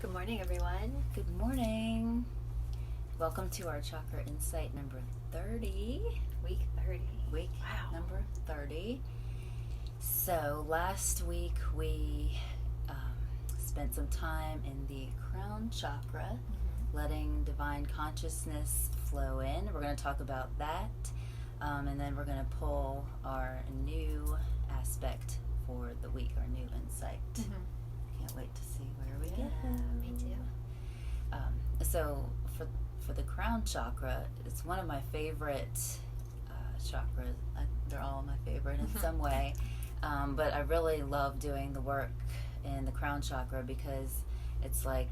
Good morning, everyone. Good morning. Welcome to our Chakra Insight number 30. Week 30. Wow. Number 30. So last week we spent some time in the crown chakra, letting divine consciousness flow in. We're going to talk about that, and then we're going to pull our new aspect for the week, our new insight. Can't wait to see where we go. Me too. So for the crown chakra, it's one of my favorite chakras. They're all my favorite in some way, but I really love doing the work in the crown chakra because it's like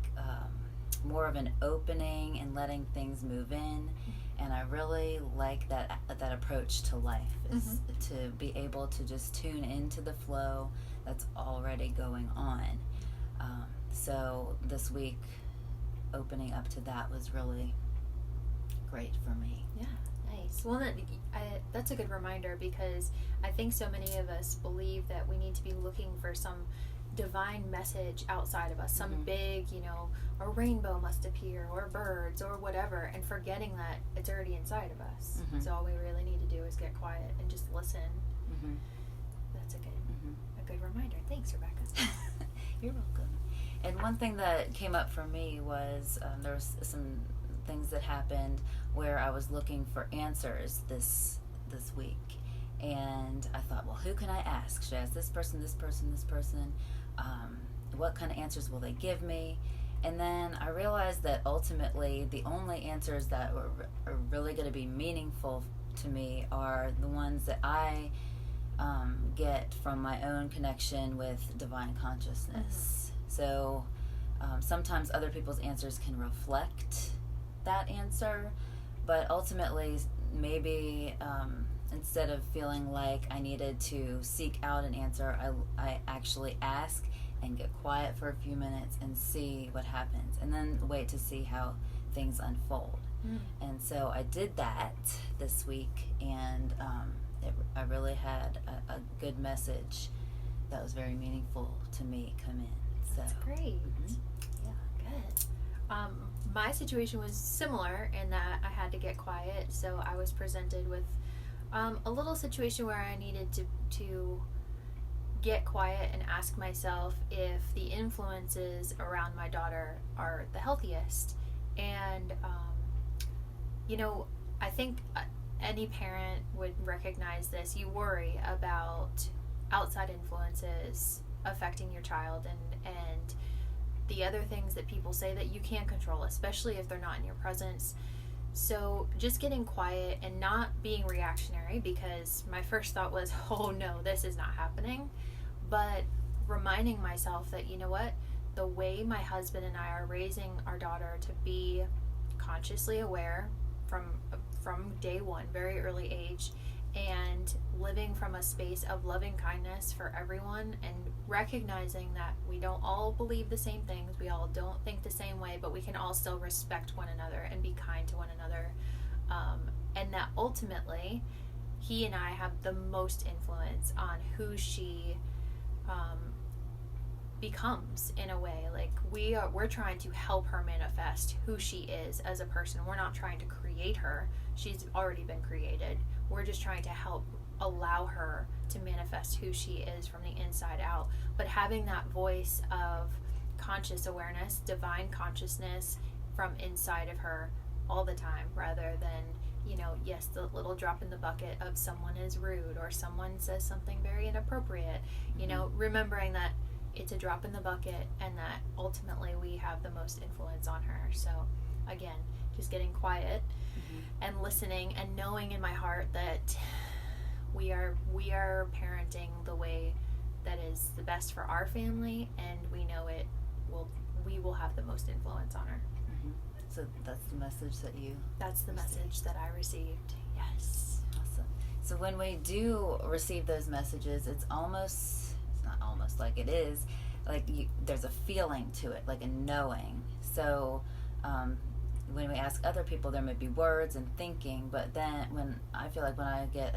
more of an opening and letting things move in. And I really like that approach to life, is to be able to just tune into the flow that's already going on. So this week, opening up to that was really great for me. Yeah, nice. Well, that's a good reminder because I think so many of us believe that we need to be looking for some divine message outside of us, some big, a rainbow must appear, or birds, or whatever, and forgetting that it's already inside of us. So all we really need to do is get quiet and just listen. That's a good reminder. Thanks, Rebecca. You're welcome. And one thing that came up for me was there was some things that happened where I was looking for answers this week. And I thought, well, who can I ask? Should I ask this person, this person, this person? What kind of answers will they give me? And then I realized that ultimately the only answers that are really going to be meaningful to me are the ones that I get from my own connection with divine consciousness. So sometimes other people's answers can reflect that answer, but ultimately maybe instead of feeling like I needed to seek out an answer, I actually ask and get quiet for a few minutes and see what happens, and then wait to see how things unfold. And so I did that this week, and I really had a good message that was very meaningful to me come in. That's great. Yeah, good. My situation was similar in that I had to get quiet, so I was presented with a little situation where I needed to get quiet and ask myself if the influences around my daughter are the healthiest. And I think any parent would recognize this. You worry about outside influences affecting your child and the other things that people say that you can't control, especially if they're not in your presence. So just getting quiet and not being reactionary, because my first thought was, oh no, this is not happening. But reminding myself that, you know what, the way my husband and I are raising our daughter to be consciously aware from day one, very early age, and living from a space of loving kindness for everyone, and recognizing that we don't all believe the same things, we all don't think the same way, but we can all still respect one another and be kind to one another, and that ultimately he and I have the most influence on who she becomes, in a way. Like we're trying to help her manifest who she is as a person. We're not trying to create her. She's already been created. We're just trying to help allow her to manifest who she is from the inside out. But having that voice of conscious awareness, divine consciousness from inside of her all the time, rather than, yes, the little drop in the bucket of someone is rude or someone says something very inappropriate, remembering that it's a drop in the bucket and that ultimately we have the most influence on her. So again, just getting quiet and listening and knowing in my heart that we are parenting the way that is the best for our family, and we know we will have the most influence on her. So that's the message that you That's the message that I received. Yes. Awesome. So when we do receive those messages, it's not almost like it is, like there's a feeling to it, like a knowing. So when we ask other people, there may be words and thinking, but then when I get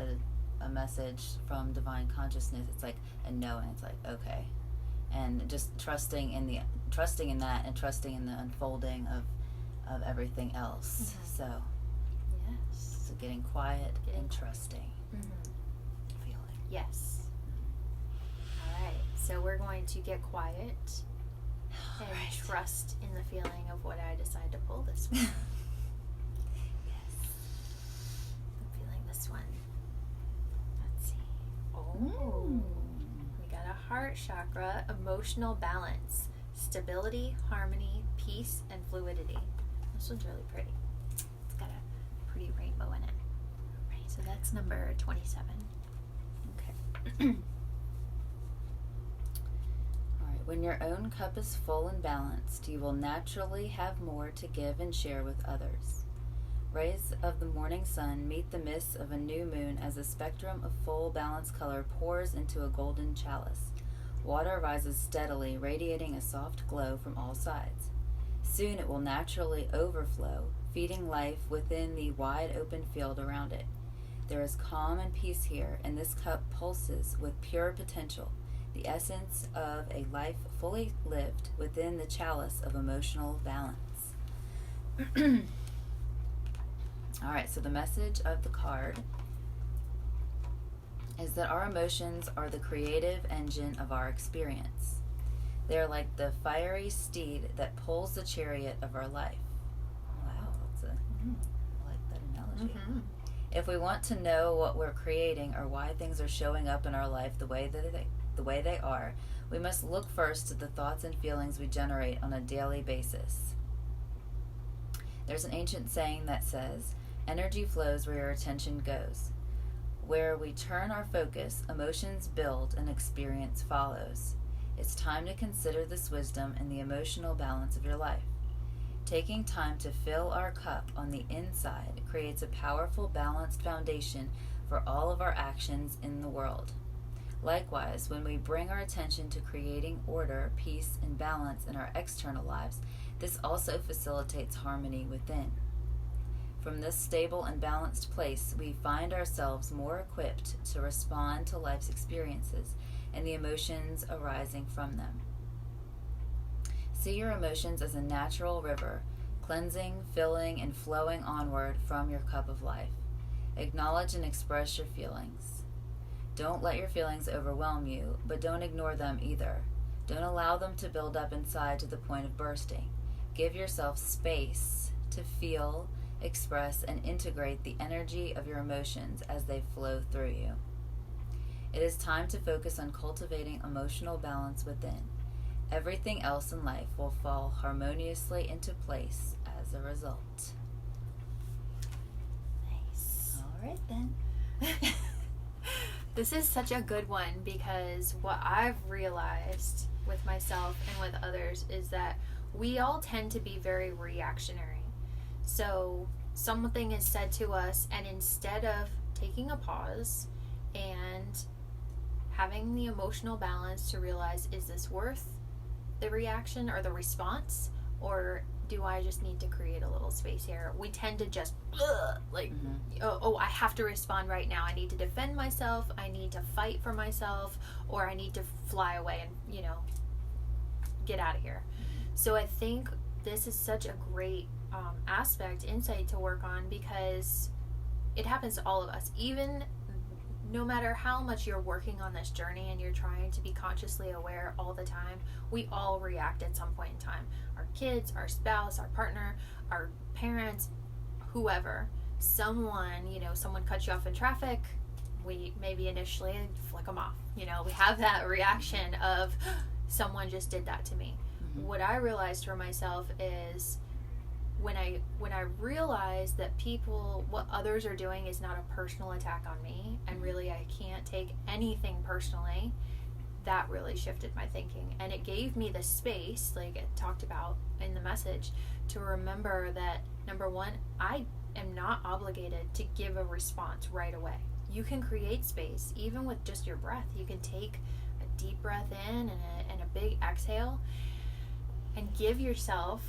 a message from divine consciousness, it's like a knowing. It's like, okay, and just trusting in that, and trusting in the unfolding of everything else. So getting quiet and trusting. Feeling. Yes. All right. So we're going to get quiet and trust in the feeling of what I decide to pull this one. Yes. I'm feeling this one. Let's see. Oh. We got a heart chakra, emotional balance, stability, harmony, peace, and fluidity. This one's really pretty. It's got a pretty rainbow in it. Right. So that's number 27. Okay. When your own cup is full and balanced, you will naturally have more to give and share with others. Rays of the morning sun meet the mists of a new moon as a spectrum of full balanced color pours into a golden chalice. Water rises steadily, radiating a soft glow from all sides. Soon it will naturally overflow, feeding life within the wide open field around it. There is calm and peace here, and this cup pulses with pure potential, the essence of a life fully lived within the chalice of emotional balance. All right, so the message of the card is that our emotions are the creative engine of our experience. They are like the fiery steed that pulls the chariot of our life. Wow, I like that analogy. If we want to know what we're creating or why things are showing up in our life the way they are, we must look first at the thoughts and feelings we generate on a daily basis. There's an ancient saying that says, energy flows where your attention goes. Where we turn our focus, emotions build and experience follows. It's time to consider this wisdom in the emotional balance of your life. Taking time to fill our cup on the inside creates a powerful, balanced foundation for all of our actions in the world. Likewise, when we bring our attention to creating order, peace, and balance in our external lives, this also facilitates harmony within. From this stable and balanced place, we find ourselves more equipped to respond to life's experiences and the emotions arising from them. See your emotions as a natural river, cleansing, filling, and flowing onward from your cup of life. Acknowledge and express your feelings. Don't let your feelings overwhelm you, but don't ignore them either. Don't allow them to build up inside to the point of bursting. Give yourself space to feel, express, and integrate the energy of your emotions as they flow through you. It is time to focus on cultivating emotional balance within. Everything else in life will fall harmoniously into place as a result. Nice. All right then. This is such a good one because what I've realized with myself and with others is that we all tend to be very reactionary. So something is said to us, and instead of taking a pause and having the emotional balance to realize, is this worth the reaction or the response, or do I just need to create a little space here? We tend to just oh, I have to respond right now. I need to defend myself. I need to fight for myself, or I need to fly away and, get out of here. So I think this is such a great insight to work on, because it happens to all of us. Even no matter how much you're working on this journey and you're trying to be consciously aware all the time, we all react at some point in time. Our kids, our spouse, our partner, our parents, whoever. Someone cuts you off in traffic, we maybe initially flick them off. We have that reaction of, someone just did that to me. What I realized for myself is, when I realize that what others are doing is not a personal attack on me, and really I can't take anything personally, that really shifted my thinking. And it gave me the space, like it talked about in the message, to remember that, number one, I am not obligated to give a response right away. You can create space, even with just your breath. You can take a deep breath in and a big exhale, and give yourself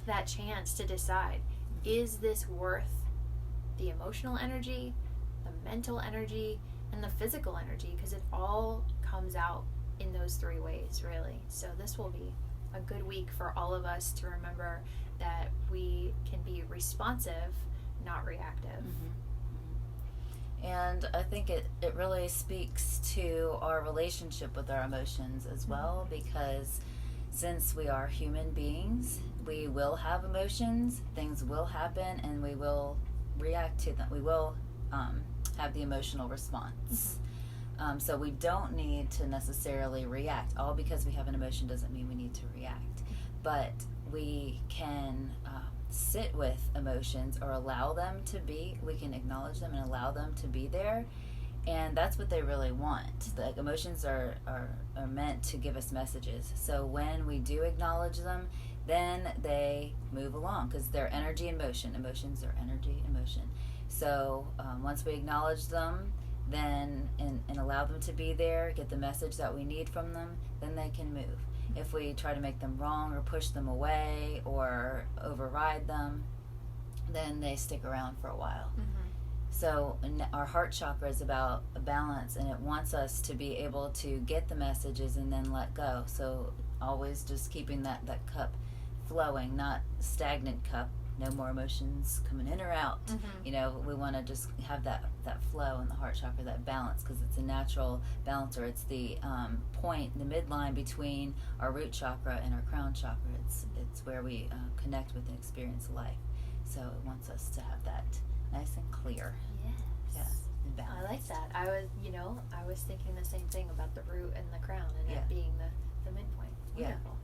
that chance to decide, is this worth the emotional energy, the mental energy, and the physical energy? Because it all comes out in those 3 ways, really. So this will be a good week for all of us to remember that we can be responsive, not reactive. And I think it really speaks to our relationship with our emotions as well, because since we are human beings, we will have emotions, things will happen, and we will react to them. We will have the emotional response. So we don't need to necessarily react. All because we have an emotion doesn't mean we need to react. But we can sit with emotions or allow them to be. We can acknowledge them and allow them to be there. And that's what they really want. Like, emotions are meant to give us messages. So when we do acknowledge them, then they move along, because they're energy and motion. Emotions are energy and motion. So once we acknowledge them, then and allow them to be there, get the message that we need from them, then they can move. If we try to make them wrong or push them away or override them, then they stick around for a while. So our heart chakra is about a balance, and it wants us to be able to get the messages and then let go. So always just keeping that cup flowing, not stagnant cup, no more emotions coming in or out. You know, we want to just have that flow in the heart chakra, that balance, because it's a natural balancer. It's the point, the midline between our root chakra and our crown chakra. It's where we connect with and experience life. So it wants us to have that nice and clear. And balance. I like that. I was thinking the same thing about the root and the crown, and it being the midpoint. Wonderful.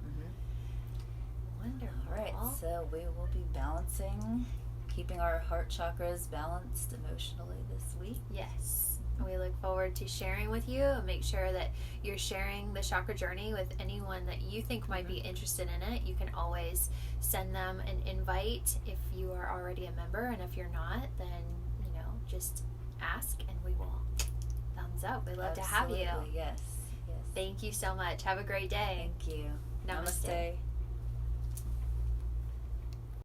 Wonderful. All right, so we will be balancing, keeping our heart chakras balanced emotionally this week. Yes. We look forward to sharing with you, and make sure that you're sharing the chakra journey with anyone that you think might be interested in it. You can always send them an invite if you are already a member, and if you're not, then just ask and we will thumbs up. We love to have you. Yes. Thank you so much. Have a great day. Thank you. Namaste. Namaste.